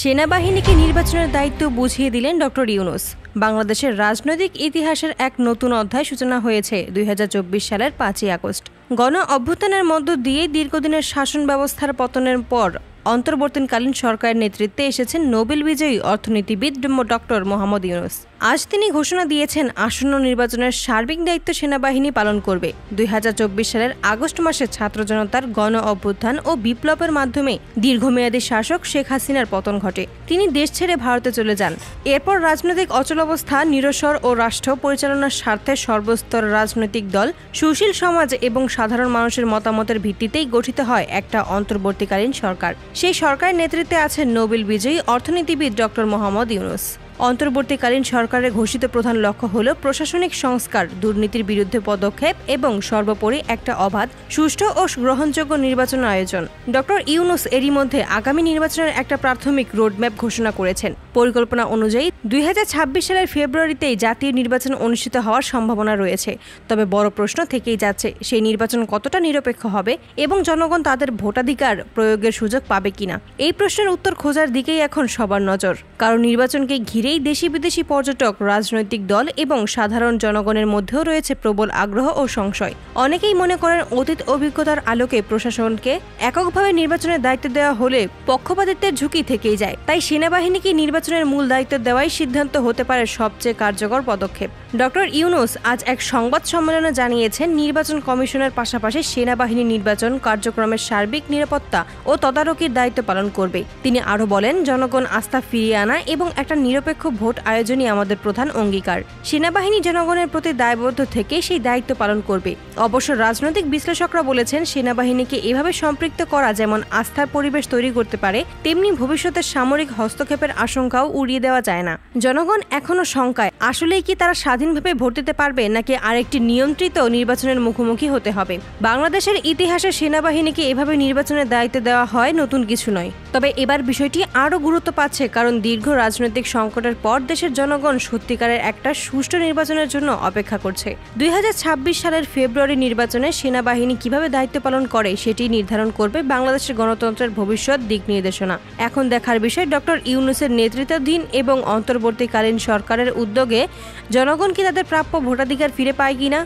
সেনাবাহিনীকে নির্বাচনের দায়িত্ব বুঝিয়ে দিলেন ডক্টর ইউনূস। বাংলাদেশের রাজনৈতিক ইতিহাসের এক নতুন অধ্যায় সূচনা হয়েছে ২০২৪ সালের ৫ই আগস্ট। গণ অভ্যুত্থানের মধ্য দিয়ে দীর্ঘদিনের শাসন ব্যবস্থার পতনের পর অন্তর্বর্তীকালীন সরকারের নেতৃত্বে এসেছেন নোবেল বিজয়ী অর্থনীতিবিদ ডক্টর মোহাম্মদ ইউনূস। আজ তিনি ঘোষণা দিয়েছেন আসন্ন নির্বাচনের সার্বিক দায়িত্ব সেনাবাহিনী পালন করবে। ২০২৪ সালের আগস্ট মাসে ছাত্র জনতার গণ অভ্যুত্থান ও বিপ্লবের মাধ্যমে দীর্ঘমেয়াদী শাসক শেখ হাসিনার পতন ঘটে। তিনি দেশ ছেড়ে ভারতে চলে যান। এরপর রাজনৈতিক অচলাবস্থা নিরসন ও রাষ্ট্র পরিচালনার স্বার্থে সর্বস্তর রাজনৈতিক দল, সুশীল সমাজ এবং সাধারণ মানুষের মতামতের ভিত্তিতেই গঠিত হয় একটা অন্তর্বর্তীকালীন সরকার। সেই সরকারের নেতৃত্বে আছেন নোবেল বিজয়ী অর্থনীতিবিদ ডক্টর মোহাম্মদ ইউনূস। অন্তর্বর্তীকালীন সরকারের ঘোষিত প্রধান লক্ষ্য হল প্রশাসনিক সংস্কার, দুর্নীতির বিরুদ্ধে পদক্ষেপ এবং সর্বোপরি একটা অবাধ, সুষ্ঠু ও গ্রহণযোগ্য নির্বাচন আয়োজন। ডক্টর ইউনূস এরই মধ্যে আগামী নির্বাচনের একটা প্রাথমিক রোডম্যাপ ঘোষণা করেছেন। পরিকল্পনা অনুযায়ী ২০২৬ সালের ফেব্রুয়ারিতেই জাতীয় নির্বাচন অনুষ্ঠিত হওয়ার সম্ভাবনা রয়েছে। তবে বড় প্রশ্ন থেকেই যাচ্ছে, সেই নির্বাচন কতটা নিরপেক্ষ হবে এবং জনগণ তাদের ভোটাধিকার প্রয়োগের সুযোগ পাবে কিনা। এই প্রশ্নের উত্তর খোঁজার দিকেই এখন সবার নজর, কারণ নির্বাচনকে ঘিরে দেশি বিদেশি পর্যটক, রাজনৈতিক দল এবং সাধারণ জনগণের মধ্যেও রয়েছে প্রবল আগ্রহ ও সংশয়। অনেকেই মনে করেন অতীত অভিজ্ঞতার আলোকে প্রশাসনকে এককভাবে নির্বাচনের দায়িত্ব দেওয়া হলে পক্ষপাতিত্বের ঝুঁকি থেকেই যায়। তাই সেনাবাহিনীকে নির্বাচনের মূল দায়িত্ব দেওয়াই সিদ্ধান্ত হতে পারে সবচেয়ে কার্যকর পদক্ষেপ। ডক্টর ইউনূস আজ এক সংবাদ সম্মেলনে জানিয়েছেন, নির্বাচন কমিশনের পাশাপাশি সেনাবাহিনী নির্বাচন কার্যক্রমের সার্বিক নিরাপত্তা ও তদারকির দায়িত্ব পালন করবে। তিনি আরও বলেন, জনগণ আস্থা ফিরিয়ে আনা এবং একটা নিরপেক্ষ ভোট আয়োজনই আমাদের প্রধান অঙ্গীকার। সেনাবাহিনী জনগণের প্রতি দায়বদ্ধ থেকে সেই দায়িত্ব পালন করবে। অবশ্য রাজনৈতিক বিশ্লেষকরা বলেছেন, সেনাবাহিনীকে এভাবে সম্পৃক্ত করা যেমন আস্থার পরিবেশ তৈরি করতে পারে, তেমনি ভবিষ্যতের সামরিক হস্তক্ষেপের আশঙ্কাও উড়িয়ে দেওয়া যায় না। জনগণ এখনো শঙ্কায়, আসলেই কি তারা স্বাধীনভাবে ভোট দিতে পারবে নাকি আরেকটি নিয়ন্ত্রিত নির্বাচনের মুখোমুখি হতে হবে। বাংলাদেশের ইতিহাসে সেনাবাহিনীকে এভাবে নির্বাচনের দায়িত্ব দেওয়া হয় নতুন কিছু নয়। তবে এবার বিষয়টি আরও গুরুত্ব পাচ্ছে, কারণ দীর্ঘ রাজনৈতিক সংকটের পর দেশের জনগণ সত্যিকারের একটা সুষ্ঠু নির্বাচনের জন্য অপেক্ষা করছে। ২০২৬ সালের ফেব্রুয়ারি নির্বাচনে সেনাবাহিনী কিভাবে দায়িত্ব পালন করে সেটি নির্ধারণ করবে বাংলাদেশের গণতন্ত্রের ভবিষ্যৎ দিক নির্দেশনা। এখন দেখার বিষয়, ডক্টর ইউনূসের নেতৃত্বাধীন এবং অন্তর্বর্তীকালীন সরকারের উদ্যোগে জনগণ কি তাদের প্রাপ্য ভোটাধিকার ফিরে পায় কিনা।